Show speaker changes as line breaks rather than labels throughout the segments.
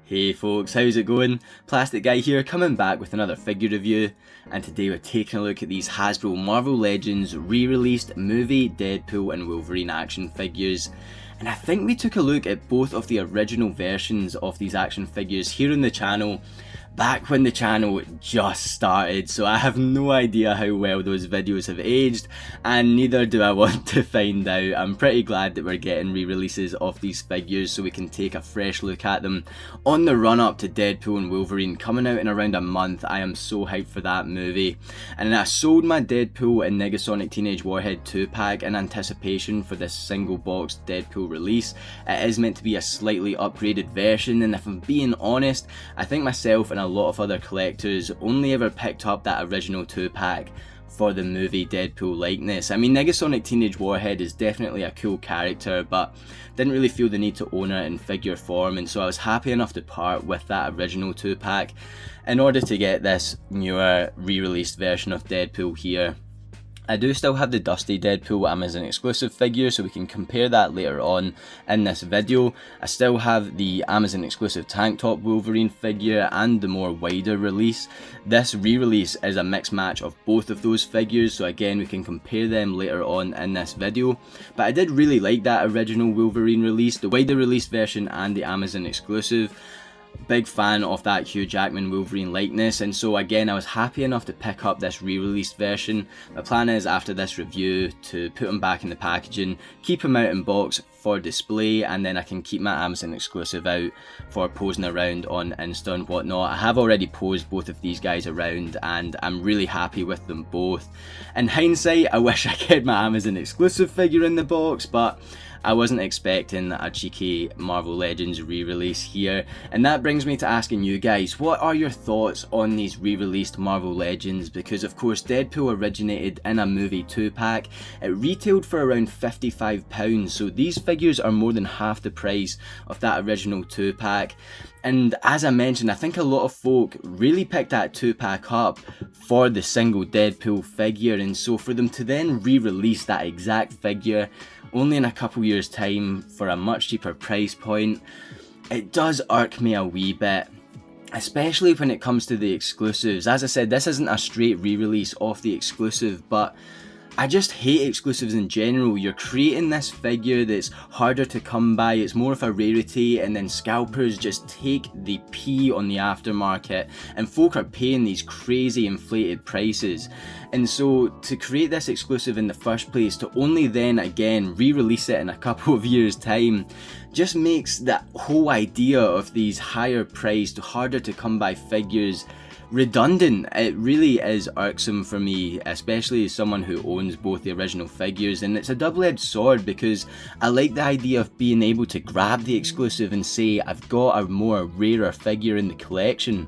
Hey folks, how's it going? Plastic Guy here, coming back with another figure review, and today we're taking a look at these Hasbro Marvel Legends re-released movie Deadpool and Wolverine action figures. And I think we took a look at both of the original versions of these action figures here on the channel back when the channel just started, so I have no idea how well those videos have aged, and neither do I want to find out. I'm pretty glad that we're getting re-releases of these figures so we can take a fresh look at them on the run up to Deadpool and Wolverine coming out in around a month. I am so hyped for that movie, and I sold my Deadpool and Negasonic Teenage Warhead 2-pack in anticipation for this single box Deadpool release. It is meant to be a slightly upgraded version, and if I'm being honest, I think myself and a lot of other collectors only ever picked up that original 2-pack for the movie Deadpool likeness. I mean, Negasonic Teenage Warhead is definitely a cool character, but didn't really feel the need to own it in figure form, and so I was happy enough to part with that original 2-pack in order to get this newer re-released version of Deadpool here. I do still have the Dusty Deadpool Amazon exclusive figure, so we can compare that later on in this video. I still have the Amazon exclusive Tank Top Wolverine figure and the more wider release. This re-release is a mixed match of both of those figures, so again we can compare them later on in this video. But I did really like that original Wolverine release, the wider release version and the Amazon exclusive. Big fan of that Hugh Jackman Wolverine likeness, and so again I was happy enough to pick up this re-released version. My plan is after this review to put them back in the packaging, keep them out in box for display, and then I can keep my Amazon exclusive out for posing around on Insta and whatnot. I have already posed both of these guys around and I'm really happy with them both. In hindsight, I wish I kept my Amazon exclusive figure in the box, but I wasn't expecting a cheeky Marvel Legends re-release here, and that brings me to asking you guys, what are your thoughts on these re-released Marvel Legends? Because of course Deadpool originated in a movie 2-pack, it retailed for around £55, so these figures are more than half the price of that original 2-pack. And as I mentioned, I think a lot of folk really picked that 2-pack up for the single Deadpool figure, and so for them to then re-release that exact figure only in a couple years time for a much cheaper price point, it does irk me a wee bit. Especially when it comes to the exclusives. As I said, this isn't a straight re-release of the exclusive, but I just hate exclusives in general. You're creating this figure that's harder to come by, it's more of a rarity, and then scalpers just take the pee on the aftermarket, and folk are paying these crazy inflated prices. And so to create this exclusive in the first place, to only then again re-release it in a couple of years time, just makes that whole idea of these higher priced, harder to come by figures redundant. It really is irksome for me, especially as someone who owns both the original figures, and it's a double-edged sword because I like the idea of being able to grab the exclusive and say I've got a more rarer figure in the collection.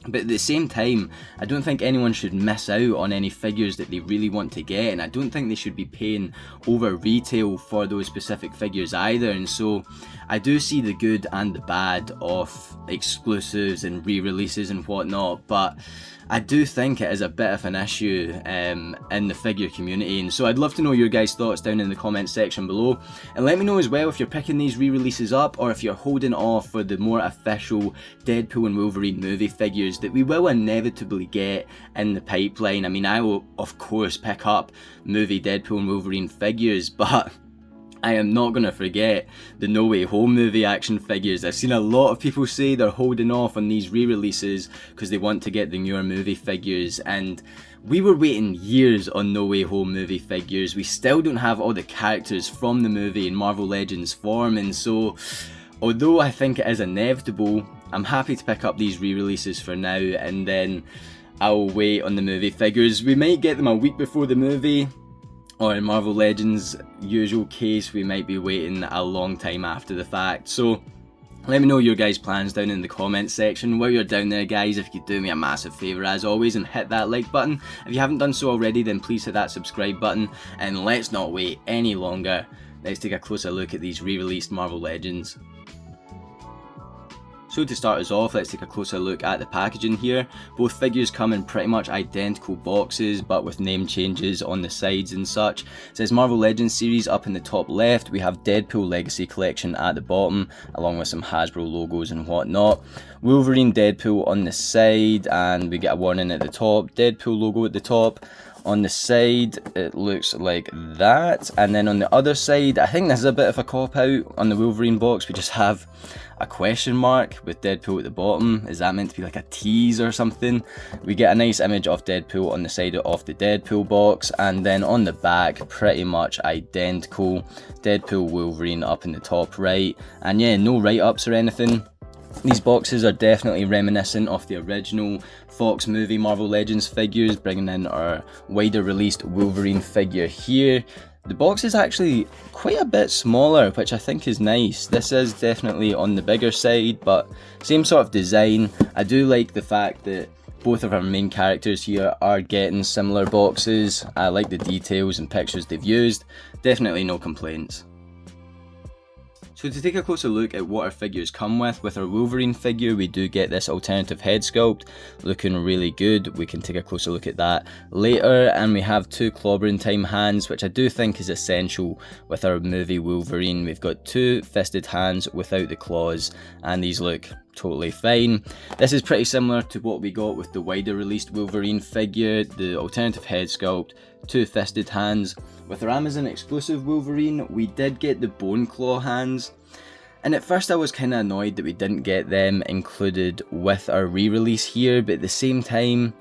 But at the same time, I don't think anyone should miss out on any figures that they really want to get, and I don't think they should be paying over retail for those specific figures either. And so I do see the good and the bad of exclusives and re-releases and whatnot, but I do think it is a bit of an issue in the figure community, and so I'd love to know your guys' thoughts down in the comments section below, and let me know as well if you're picking these re-releases up or if you're holding off for the more official Deadpool and Wolverine movie figures that we will inevitably get in the pipeline. I mean, I will of course pick up movie Deadpool and Wolverine figures, but I am not going to forget the No Way Home movie action figures. I've seen a lot of people say they're holding off on these re-releases because they want to get the newer movie figures, and we were waiting years on No Way Home movie figures. We still don't have all the characters from the movie in Marvel Legends form, and so although I think it is inevitable, I'm happy to pick up these re-releases for now, and then I'll wait on the movie figures. We might get them a week before the movie, or in Marvel Legends' usual case, we might be waiting a long time after the fact. So let me know your guys' plans down in the comments section. While you're down there guys, if you could do me a massive favour as always and hit that like button. If you haven't done so already, then please hit that subscribe button, and let's not wait any longer. Let's take a closer look at these re-released Marvel Legends. So to start us off, let's take a closer look at the packaging here. Both figures come in pretty much identical boxes, but with name changes on the sides and such. It says Marvel Legends series up in the top left. We have Deadpool Legacy Collection at the bottom, along with some Hasbro logos and whatnot. Wolverine Deadpool on the side, and we get a warning at the top. Deadpool logo at the top. On the side, it looks like that, and then on the other side, I think this is a bit of a cop-out. On the Wolverine box, we just have a question mark with Deadpool at the bottom. Is that meant to be like a tease or something? We get a nice image of Deadpool on the side of the Deadpool box, and then on the back, pretty much identical. Deadpool Wolverine up in the top right, and yeah, no write-ups or anything. These boxes are definitely reminiscent of the original Fox movie Marvel Legends figures, bringing in our wider released Wolverine figure here. The box is actually quite a bit smaller, which I think is nice. This is definitely on the bigger side, but same sort of design. I do like the fact that both of our main characters here are getting similar boxes. I like the details and pictures they've used. Definitely no complaints. So to take a closer look at what our figures come with our Wolverine figure, we do get this alternative head sculpt, looking really good. We can take a closer look at that later, and we have two clobbering time hands, which I do think is essential with our movie Wolverine. We've got two fisted hands without the claws, and these look totally fine. This is pretty similar to what we got with the wider released Wolverine figure, the alternative head sculpt, two fisted hands. With our Amazon exclusive Wolverine, we did get the bone claw hands, and at first I was kind of annoyed that we didn't get them included with our re-release here, but at the same time,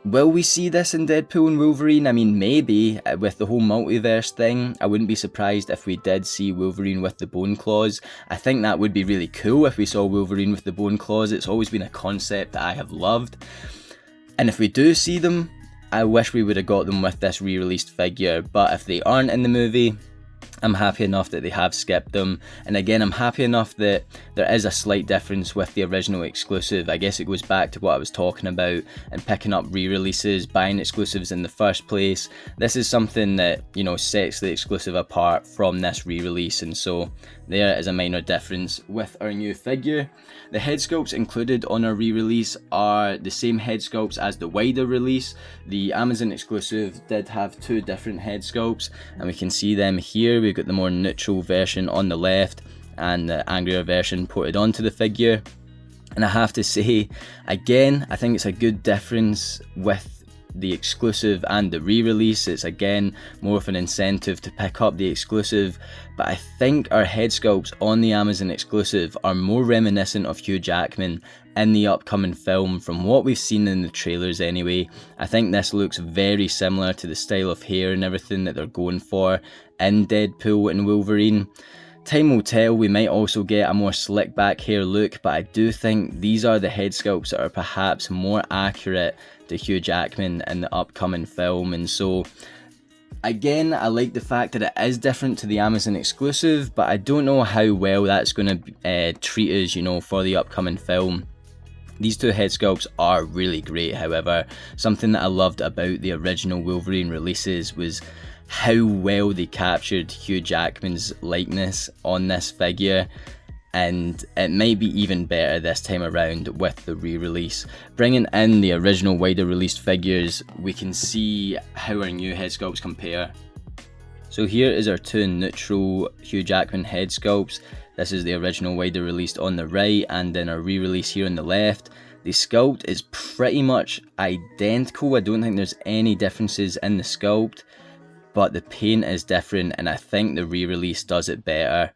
will we see this in Deadpool and Wolverine? I mean, maybe. With the whole multiverse thing, I wouldn't be surprised if we did see Wolverine with the bone claws. I think that would be really cool if we saw Wolverine with the bone claws. It's always been a concept that I have loved, and if we do see them, I wish we would have got them with this re-released figure, but if they aren't in the movie, I'm happy enough that they have skipped them. And again, I'm happy enough that there is a slight difference with the original exclusive. I guess it goes back to what I was talking about and picking up re-releases, buying exclusives in the first place. This is something that, you know, sets the exclusive apart from this re-release, and so there is a minor difference with our new figure. The head sculpts included on our re-release are the same head sculpts as the wider release. The Amazon exclusive did have two different head sculpts, and we can see them here. We've got the more neutral version on the left and the angrier version ported onto the figure. And I have to say, again, I think it's a good difference with the exclusive and the re-release. It's again more of an incentive to pick up the exclusive, but I think our head sculpts on the Amazon exclusive are more reminiscent of Hugh Jackman in the upcoming film from what we've seen in the trailers anyway. I think this looks very similar to the style of hair and everything that they're going for in Deadpool and Wolverine. Time will tell, we might also get a more slick back hair look, but I do think these are the head sculpts that are perhaps more accurate to Hugh Jackman in the upcoming film. And so again, I like the fact that it is different to the Amazon exclusive, but I don't know how well that's going to treat us, you know, for the upcoming film. These two head sculpts are really great, however. Something that I loved about the original Wolverine releases was how well they captured Hugh Jackman's likeness on this figure, and it might be even better this time around with the re-release. Bringing in the original wider released figures, we can see how our new head sculpts compare. So here is our two neutral Hugh Jackman head sculpts. This is the original wider released on the right, and then our re-release here on the left. The sculpt is pretty much identical. I don't think there's any differences in the sculpt, but the paint is different, and I think the re-release does it better.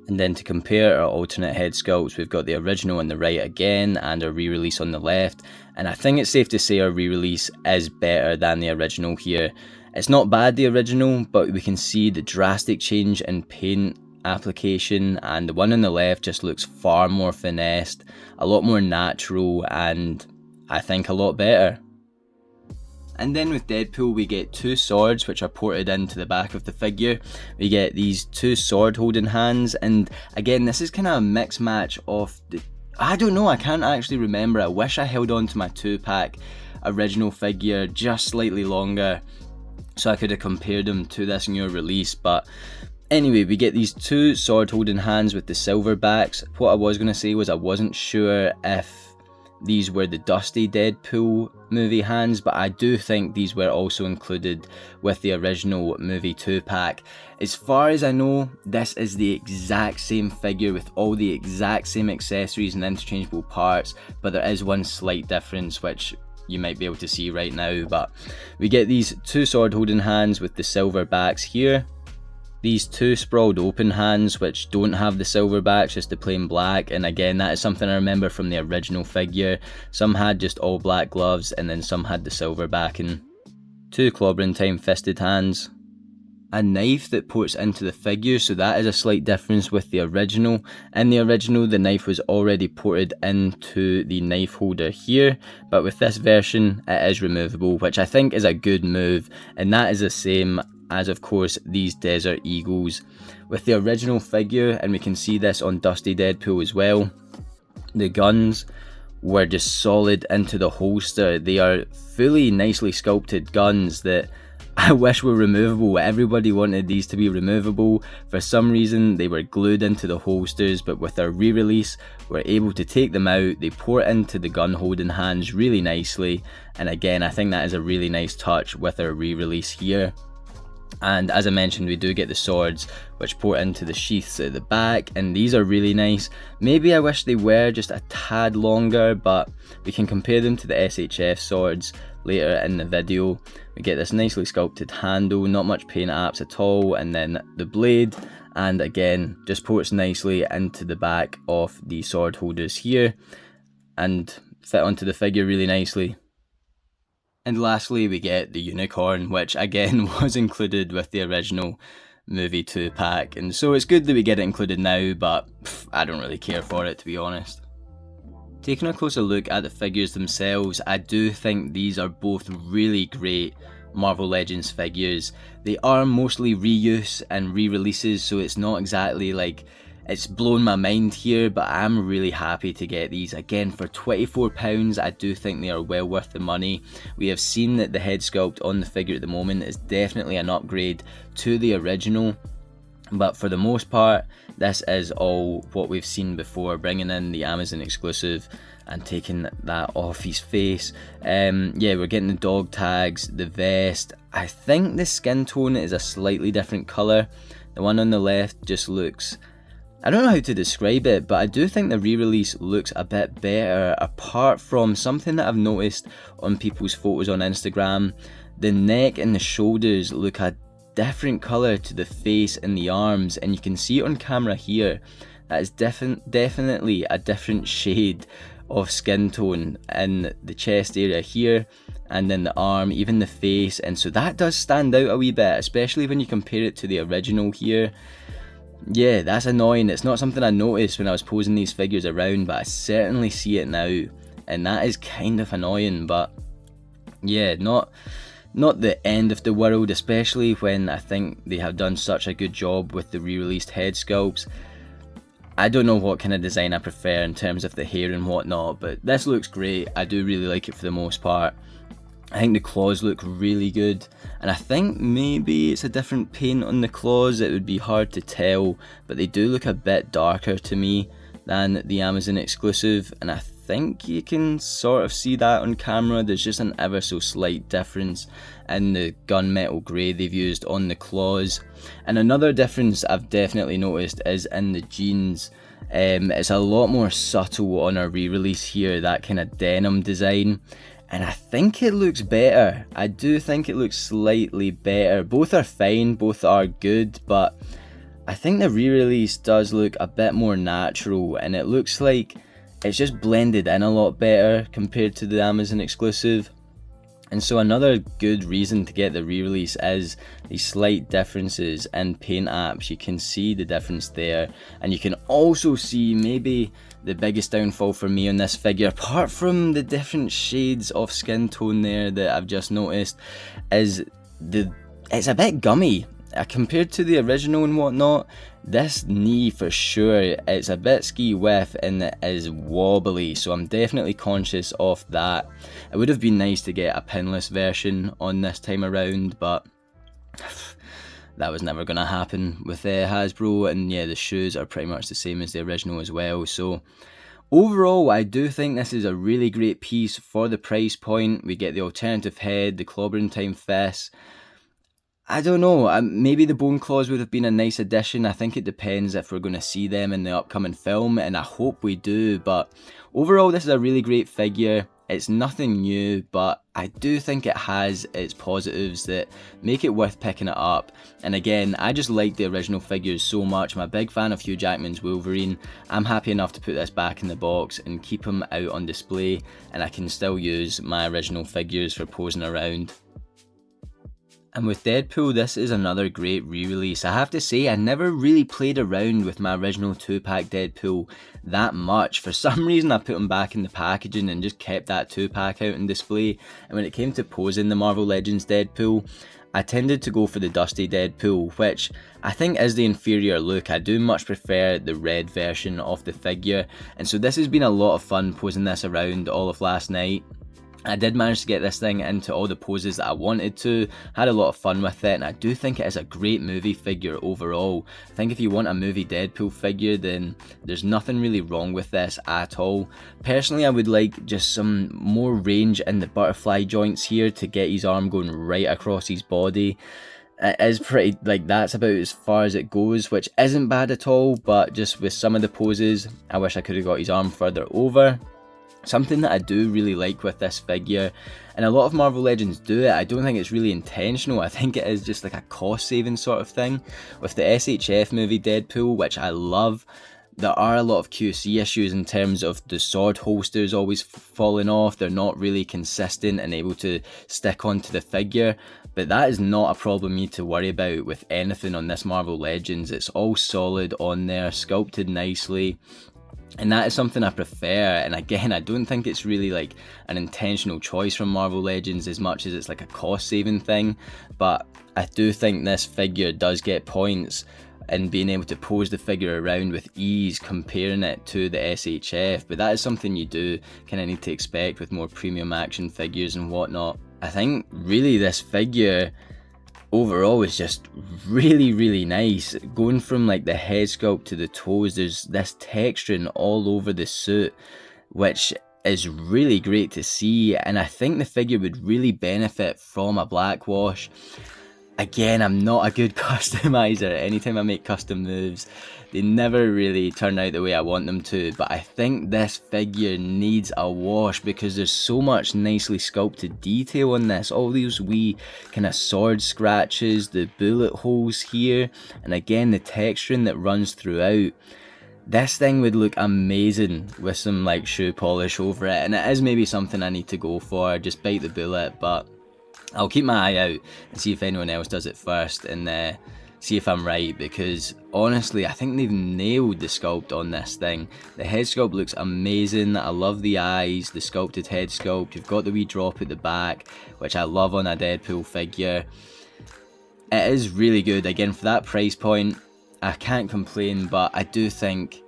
And then to compare our alternate head sculpts, we've got the original on the right again, and our re-release on the left, and I think it's safe to say our re-release is better than the original here. It's not bad, the original, but we can see the drastic change in paint application, and the one on the left just looks far more finessed, a lot more natural, and I think a lot better. And then with Deadpool, we get two swords which are ported into the back of the figure. We get these two sword holding hands, and again, this is kind of a mix match of the, I don't know, I can't actually remember. I wish I held on to my 2-pack original figure just slightly longer so I could have compared them to this newer release, but Anyway, we get these two sword holding hands with the silver backs. What I was going to say was I wasn't sure if these were the Dusty Deadpool movie hands, but I do think these were also included with the original movie 2-pack. As far as I know, this is the exact same figure with all the exact same accessories and interchangeable parts, but there is one slight difference which you might be able to see right now. But we get these two sword holding hands with the silver backs here. These two sprawled open hands which don't have the silver backs, just the plain black, and again that is something I remember from the original figure. Some had just all black gloves and then some had the silver backing. Two clobbering time fisted hands. A knife that ports into the figure, so that is a slight difference with the original. In the original the knife was already ported into the knife holder here, but with this version it is removable, which I think is a good move, and that is the same as of course these Desert Eagles. With the original figure, and we can see this on Dusty Deadpool as well, the guns were just solid into the holster. They are fully nicely sculpted guns that I wish were removable. Everybody wanted these to be removable. For some reason they were glued into the holsters, but with our re-release we're able to take them out. They port into the gun holding hands really nicely, and again I think that is a really nice touch with our re-release here. And as I mentioned, we do get the swords which port into the sheaths at the back, and these are really nice. Maybe I wish they were just a tad longer, but we can compare them to the SHF swords later in the video. We get this nicely sculpted handle, not much paint apps at all, and then the blade, and again just ports nicely into the back of the sword holders here and fit onto the figure really nicely. And lastly we get the unicorn, which again was included with the original movie 2-pack, and so it's good that we get it included now, but I don't really care for it, to be honest. Taking a closer look at the figures themselves, I do think these are both really great Marvel Legends figures. They are mostly reuse and re-releases, so it's not exactly like it's blown my mind here, but I'm really happy to get these. Again, for £24, I do think they are well worth the money. We have seen that the head sculpt on the figure at the moment is definitely an upgrade to the original, but for the most part this is all what we've seen before, bringing in the Amazon exclusive and taking that off his face. Yeah, we're getting the dog tags, the vest. I think the skin tone is a slightly different colour. The one on the left just looks, I don't know how to describe it, but I do think the re-release looks a bit better, apart from something that I've noticed on people's photos on Instagram. The neck and the shoulders look a different colour to the face and the arms, and you can see it on camera here. That is definitely a different shade of skin tone in the chest area here, and then the arm, even the face, and so that does stand out a wee bit, especially when you compare it to the original here. Yeah, that's annoying. It's not something I noticed when I was posing these figures around, but I certainly see it now, and that is kind of annoying. But yeah, not the end of the world, especially when I think they have done such a good job with the re-released head sculpts. I don't know what kind of design I prefer in terms of the hair and whatnot, but this looks great. I do really like it for the most part. I think the claws look really good, and I think maybe it's a different paint on the claws. It would be hard to tell, but they do look a bit darker to me than the Amazon exclusive, and I think you can sort of see that on camera. There's just an ever so slight difference in the gunmetal grey they've used on the claws. And another difference I've definitely noticed is in the jeans. It's a lot more subtle on our re-release here, that kind of denim design, and I think it looks better. I do think it looks slightly better. Both are fine, both are good, but I think the re-release does look a bit more natural, and it looks like it's just blended in a lot better compared to the Amazon exclusive. And so another good reason to get the re-release is the slight differences in paint apps. You can see the difference there, and you can also see maybe the biggest downfall for me on this figure, apart from the different shades of skin tone there that I've just noticed, is it's a bit gummy. Compared to the original and whatnot, this knee for sure, it's a bit ski with and it is wobbly, so I'm definitely conscious of that. It would have been nice to get a pinless version on this time around, but that was never going to happen with Hasbro, and yeah, the shoes are pretty much the same as the original as well. So overall, I do think this is a really great piece for the price point. We get the alternative head, the clobbering time fists. I don't know, maybe the bone claws would have been a nice addition. I think it depends if we're going to see them in the upcoming film, and I hope we do. But overall, this is a really great figure. It's nothing new, but I do think it has its positives that make it worth picking it up. And again, I just like the original figures so much. I'm a big fan of Hugh Jackman's Wolverine. I'm happy enough to put this back in the box and keep him out on display, and I can still use my original figures for posing around. And with Deadpool, this is another great re-release. I have to say, I never really played around with my original 2-pack Deadpool that much. For some reason, I put him back in the packaging and just kept that 2-pack out on display. And when it came to posing the Marvel Legends Deadpool, I tended to go for the Dusty Deadpool, which I think is the inferior look. I do much prefer the red version of the figure. And so this has been a lot of fun posing this around all of last night. I did manage to get this thing into all the poses that I wanted to, had a lot of fun with it, and I do think it is a great movie figure overall. I think if you want a movie Deadpool figure, then there's nothing really wrong with this at all. Personally, I would like just some more range in the butterfly joints here to get his arm going right across his body. It is pretty, like, that's about as far as it goes, which isn't bad at all, but just with some of the poses, I wish I could have got his arm further over. Something that I do really like with this figure, and a lot of Marvel Legends do it, I don't think it's really intentional. I think it is just like a cost saving sort of thing. With the SHF movie Deadpool, which I love, there are a lot of QC issues in terms of the sword holsters always falling off. They're not really consistent and able to stick onto the figure, but that is not a problem you need to worry about with anything on this Marvel Legends. It's all solid on there, sculpted nicely. And that is something I prefer, and again, I don't think it's really like an intentional choice from Marvel Legends as much as it's like a cost saving thing, but I do think this figure does get points in being able to pose the figure around with ease comparing it to the SHF, but that is something you do kind of need to expect with more premium action figures and whatnot. I think really this figure overall is just really nice. Going from like the head sculpt to the toes, there's this texturing all over the suit, which is really great to see, and I think the figure would really benefit from a black wash. Again, I'm not a good customizer. Anytime I make custom moves, they never really turn out the way I want them to, but I think this figure needs a wash because there's so much nicely sculpted detail on this. All these wee kind of sword scratches, the bullet holes here, and again the texturing that runs throughout. This thing would look amazing with some like shoe polish over it, and it is maybe something I need to go for, just bite the bullet, but I'll keep my eye out and see if anyone else does it first and see if I'm right, because honestly I think they've nailed the sculpt on this thing. The head sculpt looks amazing. I love the eyes, the sculpted head sculpt. You've got the wee drop at the back, which I love on a Deadpool figure. It is really good. Again, for that price point, I can't complain, but I do think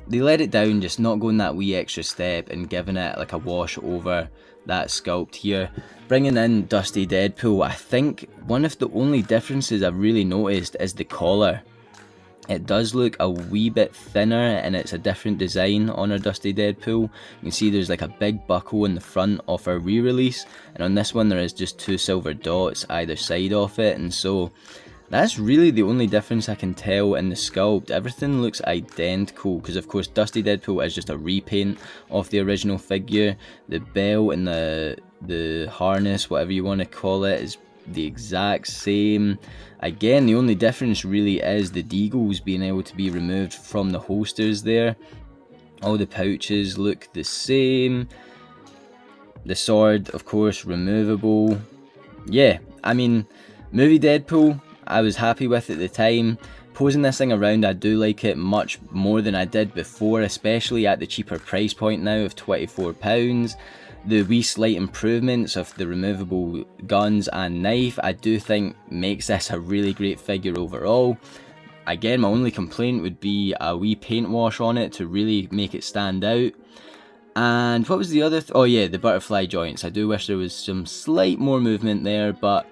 they let it down, just not going that wee extra step and giving it like a wash over that sculpt here. Bringing in Dusty Deadpool, I think one of the only differences I've really noticed is the collar. It does look a wee bit thinner and it's a different design on our Dusty Deadpool. You can see there's like a big buckle in the front of our re-release, and on this one there is just 2 silver dots either side of it, and so that's really the only difference I can tell in the sculpt. Everything looks identical because of course Dusty Deadpool is just a repaint of the original figure. The belt and the harness, whatever you want to call it, is the exact same. Again, the only difference really is the deagles being able to be removed from the holsters there. All the pouches look the same. The sword, of course, removable. Yeah, I mean, movie Deadpool, I was happy with at the time. Posing this thing around, I do like it much more than I did before, especially at the cheaper price point now of £24. The wee slight improvements of the removable guns and knife, I do think makes this a really great figure overall. Again, my only complaint would be a wee paint wash on it to really make it stand out. And what was the other oh yeah, the butterfly joints. I do wish there was some slight more movement there, but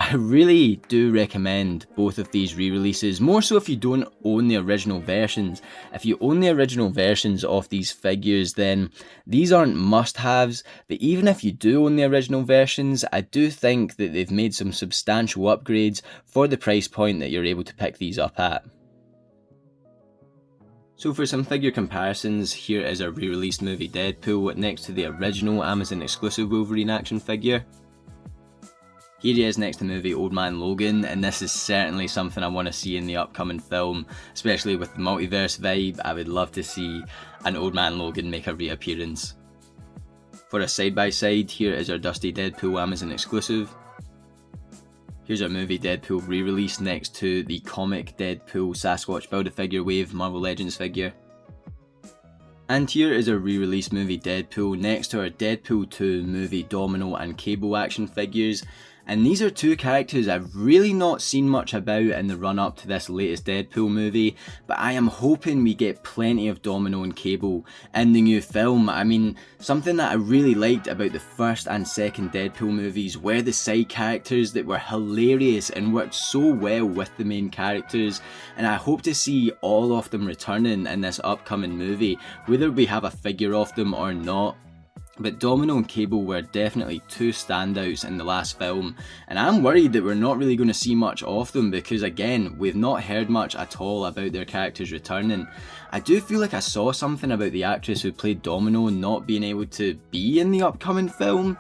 I really do recommend both of these re-releases, more so if you don't own the original versions. If you own the original versions of these figures, then these aren't must-haves, but even if you do own the original versions, I do think that they've made some substantial upgrades for the price point that you're able to pick these up at. So for some figure comparisons, here is a re-released movie Deadpool next to the original Amazon exclusive Wolverine action figure. Here he is next to movie Old Man Logan, and this is certainly something I want to see in the upcoming film, especially with the multiverse vibe. I would love to see an Old Man Logan make a reappearance. For a side by side, here is our Dusty Deadpool Amazon exclusive. Here's our movie Deadpool re-release next to the comic Deadpool Sasquatch Build-A-Figure Wave Marvel Legends figure. And here is our re-release movie Deadpool next to our Deadpool 2 movie Domino and Cable action figures. And these are two characters I've really not seen much about in the run up to this latest Deadpool movie, but I am hoping we get plenty of Domino and Cable in the new film. I mean, something that I really liked about the first and second Deadpool movies were the side characters that were hilarious and worked so well with the main characters, and I hope to see all of them returning in this upcoming movie, whether we have a figure of them or not. But Domino and Cable were definitely two standouts in the last film, and I'm worried that we're not really going to see much of them because, again, we've not heard much at all about their characters returning. I do feel like I saw something about the actress who played Domino not being able to be in the upcoming film.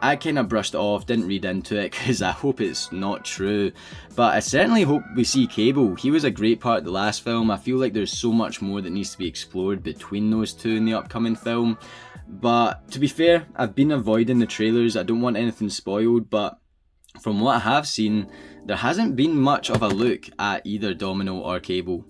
I kind of brushed it off, didn't read into it because I hope it's not true, but I certainly hope we see Cable. He was a great part of the last film. I feel like there's so much more that needs to be explored between those two in the upcoming film. But to be fair, I've been avoiding the trailers, I don't want anything spoiled, but from what I have seen, there hasn't been much of a look at either Domino or Cable.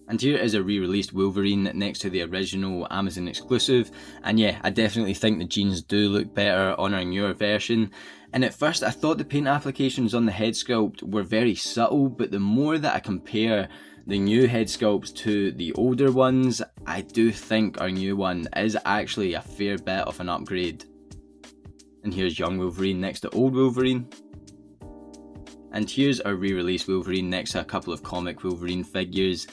And here is a re-released Wolverine next to the original Amazon exclusive, and yeah, I definitely think the jeans do look better on our newer version. And at first I thought the paint applications on the head sculpt were very subtle, but the more that I compare the new head sculpts to the older ones, I do think our new one is actually a fair bit of an upgrade. And here's young Wolverine next to old Wolverine. And here's our re-released Wolverine next to a couple of comic Wolverine figures.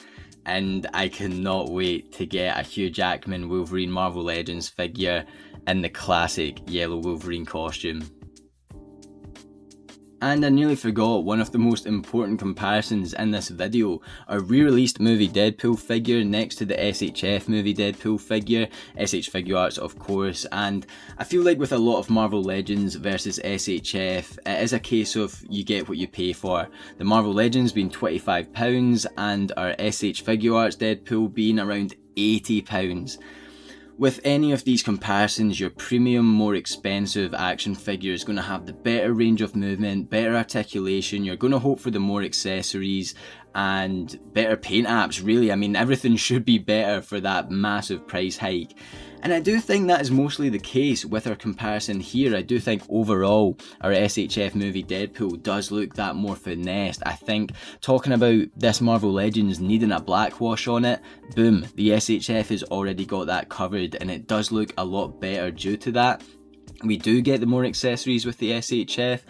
And I cannot wait to get a Hugh Jackman Wolverine Marvel Legends figure in the classic yellow Wolverine costume. And I nearly forgot one of the most important comparisons in this video, our re-released movie Deadpool figure next to the SHF movie Deadpool figure, SH Figuarts of course, and I feel like with a lot of Marvel Legends versus SHF, it is a case of you get what you pay for. The Marvel Legends being £25 and our SH Figuarts Deadpool being around £80. With any of these comparisons, your premium, more expensive action figure is going to have the better range of movement, better articulation, you're going to hope for the more accessories and better paint apps, really. I mean, everything should be better for that massive price hike. And I do think that is mostly the case with our comparison here. I do think overall our SHF movie Deadpool does look that more finessed. I think talking about this Marvel Legends needing a black wash on it, boom, the SHF has already got that covered and it does look a lot better due to that. We do get the more accessories with the SHF,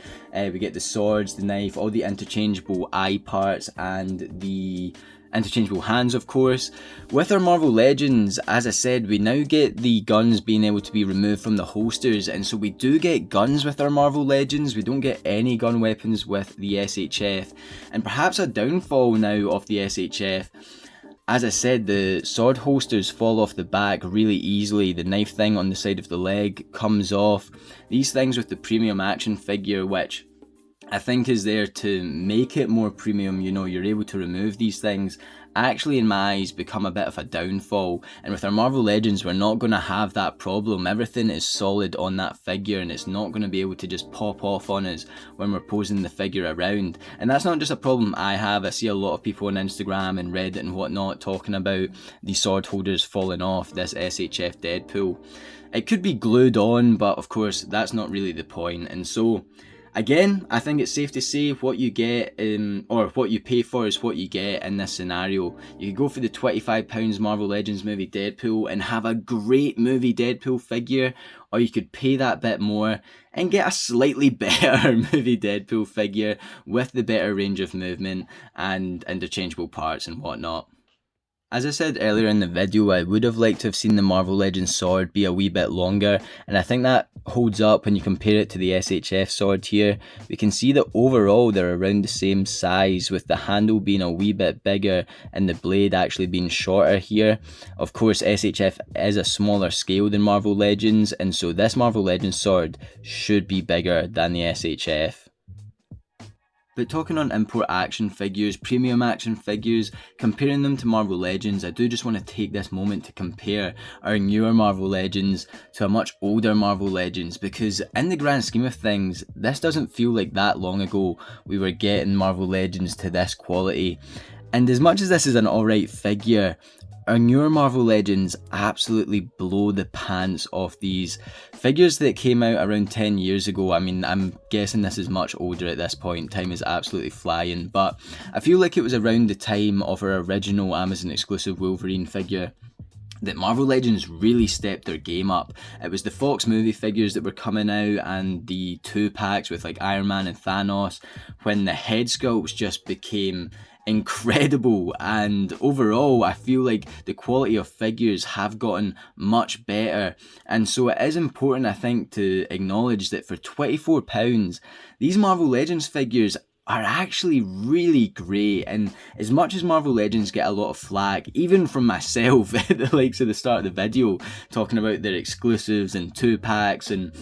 we get the swords, the knife, all the interchangeable eye parts and the interchangeable hands of course. With our Marvel Legends, as I said, we now get the guns being able to be removed from the holsters, and so we do get guns with our Marvel Legends, we don't get any gun weapons with the SHF, and perhaps a downfall now of the SHF. As I said, the sword holsters fall off the back really easily, the knife thing on the side of the leg comes off. These things with the premium action figure, which I think is there to make it more premium, you know, you're able to remove these things, actually in my eyes become a bit of a downfall. And with our Marvel Legends, we're not going to have that problem. Everything is solid on that figure and it's not going to be able to just pop off on us when we're posing the figure around. And that's not just a problem I have. I see a lot of people on Instagram and Reddit and whatnot talking about the sword holders falling off this SHF Deadpool. It could be glued on, but of course that's not really the point. And so Again, I think it's safe to say what you get, or what you pay for is what you get in this scenario. You could go for the £25 Marvel Legends movie Deadpool and have a great movie Deadpool figure, or you could pay that bit more and get a slightly better movie Deadpool figure with the better range of movement and interchangeable parts and whatnot. As I said earlier in the video, I would have liked to have seen the Marvel Legends sword be a wee bit longer, and I think that holds up when you compare it to the SHF sword here. We can see that overall they're around the same size, with the handle being a wee bit bigger and the blade actually being shorter here. Of course, SHF is a smaller scale than Marvel Legends, and so this Marvel Legends sword should be bigger than the SHF. But talking on import action figures, premium action figures, comparing them to Marvel Legends, I do just want to take this moment to compare our newer Marvel Legends to a much older Marvel Legends, because in the grand scheme of things, this doesn't feel like that long ago we were getting Marvel Legends to this quality. And as much as this is an alright figure, our newer Marvel Legends absolutely blow the pants off these figures that came out around 10 years ago. I mean, I'm guessing this is much older at this point. Time is absolutely flying, but I feel like it was around the time of our original Amazon exclusive Wolverine figure that Marvel Legends really stepped their game up. It was the Fox movie figures that were coming out and the 2-packs with like Iron Man and Thanos, when the head sculpts just became incredible, and overall I feel like the quality of figures have gotten much better. And so it is important, I think, to acknowledge that for £24 these Marvel Legends figures are actually really great. And as much as Marvel Legends get a lot of flack, even from myself at the likes of the start of the video, talking about their exclusives and 2-packs, and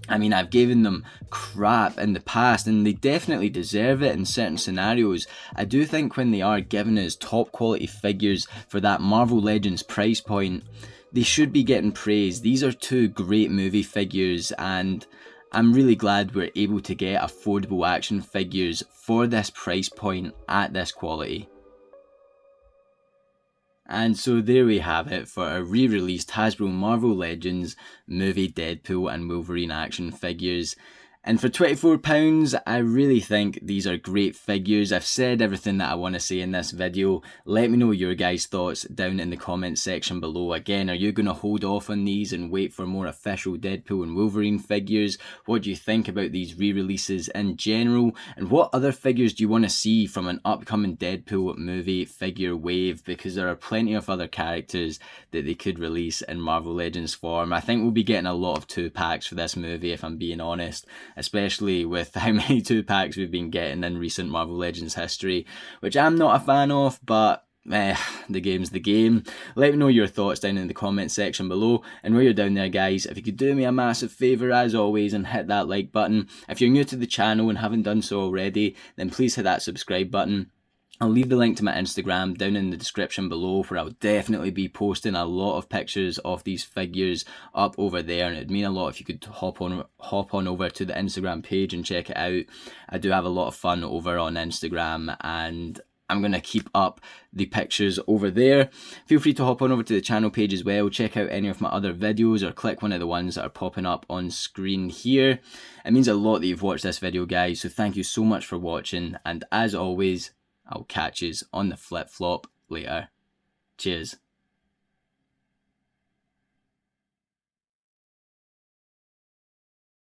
I mean, I've given them crap in the past, and they definitely deserve it in certain scenarios. I do think when they are given us top quality figures for that Marvel Legends price point, they should be getting praised. These are two great movie figures, and I'm really glad we're able to get affordable action figures for this price point at this quality. And so there we have it for a re-released Hasbro Marvel Legends movie Deadpool and Wolverine action figures. And for £24, I really think these are great figures. I've said everything that I want to say in this video. Let me know your guys' thoughts down in the comments section below. Again, are you going to hold off on these and wait for more official Deadpool and Wolverine figures? What do you think about these re-releases in general? And what other figures do you want to see from an upcoming Deadpool movie figure wave? Because there are plenty of other characters that they could release in Marvel Legends form. I think we'll be getting a lot of 2-packs for this movie, if I'm being honest, especially with how many 2-packs we've been getting in recent Marvel Legends history, which I'm not a fan of, but the game's the game. Let me know your thoughts down in the comment section below, and while you're down there guys, if you could do me a massive favour as always and hit that like button. If you're new to the channel and haven't done so already, then please hit that subscribe button. I'll leave the link to my Instagram down in the description below, where I'll definitely be posting a lot of pictures of these figures up over there, and it'd mean a lot if you could hop on over to the Instagram page and check it out. I do have a lot of fun over on Instagram, and I'm going to keep up the pictures over there. Feel free to hop on over to the channel page as well, check out any of my other videos, or click one of the ones that are popping up on screen here. It means a lot that you've watched this video guys, so thank you so much for watching, and as always, I'll catch yous on the flip-flop later. Cheers.